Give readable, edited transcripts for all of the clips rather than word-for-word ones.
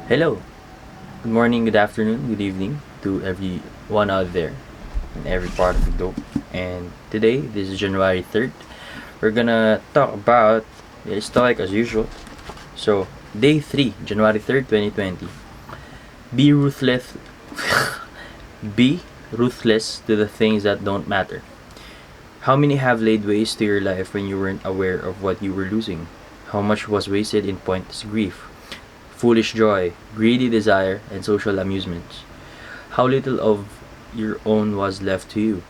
Hello, good morning, good afternoon, good evening to everyone out there in every part of the globe. And today, this is January 3rd. We're gonna talk about Stoic as usual. So, day 3, January 3rd, 2020. Be ruthless. Be ruthless to the things that don't matter. How many have laid waste to your life when you weren't aware of what you were losing? How much was wasted in pointless grief, foolish joy, greedy desire, and social amusements? How little of your own was left to you?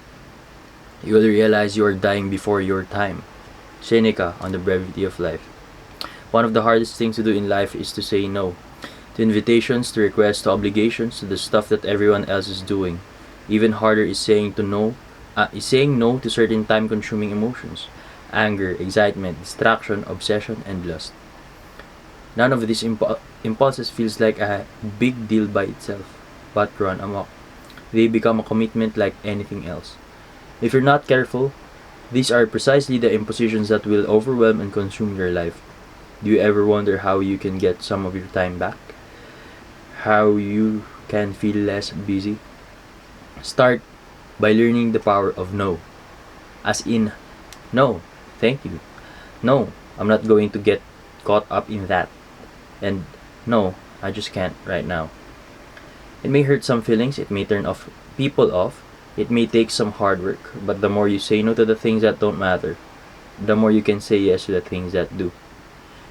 You will realize you are dying before your time. Seneca on the brevity of life. One of the hardest things to do in life is to say no. To invitations, to requests, to obligations, to the stuff that everyone else is doing. Even harder is saying no to certain time-consuming emotions. Anger, excitement, distraction, obsession, and lust. None of these impulses feels like a big deal by itself, but run amok. They become a commitment like anything else. If you're not careful, these are precisely the impositions that will overwhelm and consume your life. Do you ever wonder how you can get some of your time back? How you can feel less busy? Start by learning the power of no. As in, no, thank you. No, I'm not going to get caught up in that. And no, I just can't right now. It may hurt some feelings, it may turn off people off, it may take some hard work, but the more you say no to the things that don't matter, the more you can say yes to the things that do.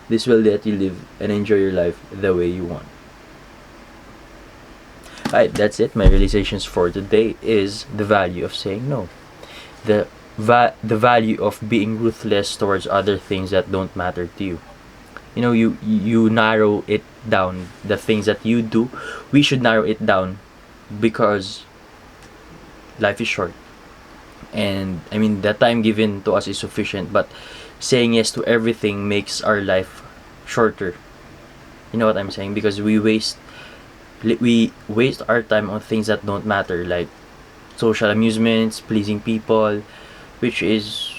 This will let you live and enjoy your life the way you want. Alright, that's it. My realizations for today is the value of saying no. The value of being ruthless towards other things that don't matter to you. You narrow it down. The things that you do, we should narrow it down because life is short. And the time given to us is sufficient, but saying yes to everything makes our life shorter. You know what I'm saying? Because we waste our time on things that don't matter, like social amusements, pleasing people, which is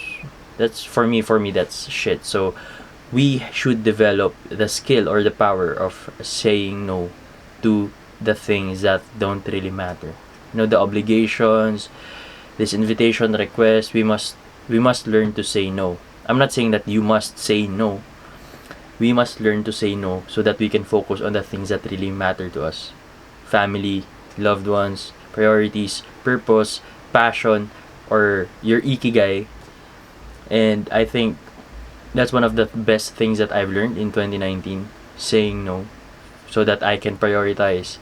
that's for me that's shit. So we should develop the skill or the power of saying no to the things that don't really matter. The obligations, this invitation request, we must learn to say no. I'm not saying that you must say no. We must learn to say no so that we can focus on the things that really matter to us. Family, loved ones, priorities, purpose, passion, or your ikigai. And I think that's one of the best things that I've learned in 2019, saying no, so that I can prioritize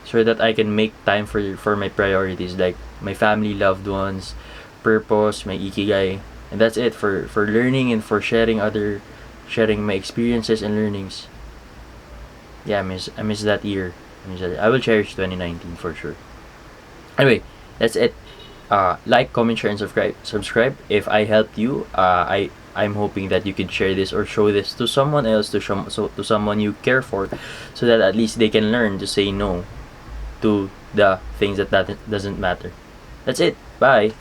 so that I can make time for my priorities, like my family, loved ones, purpose, my ikigai. And that's it for learning and for sharing my experiences and learnings. Yeah, I miss that year. I will cherish 2019 for sure. Anyway, that's it. Like, comment, share, and subscribe. If I helped you, I'm hoping that you can share this or show this to someone else, to someone you care for, so that at least they can learn to say no to the things that doesn't matter. That's it. Bye.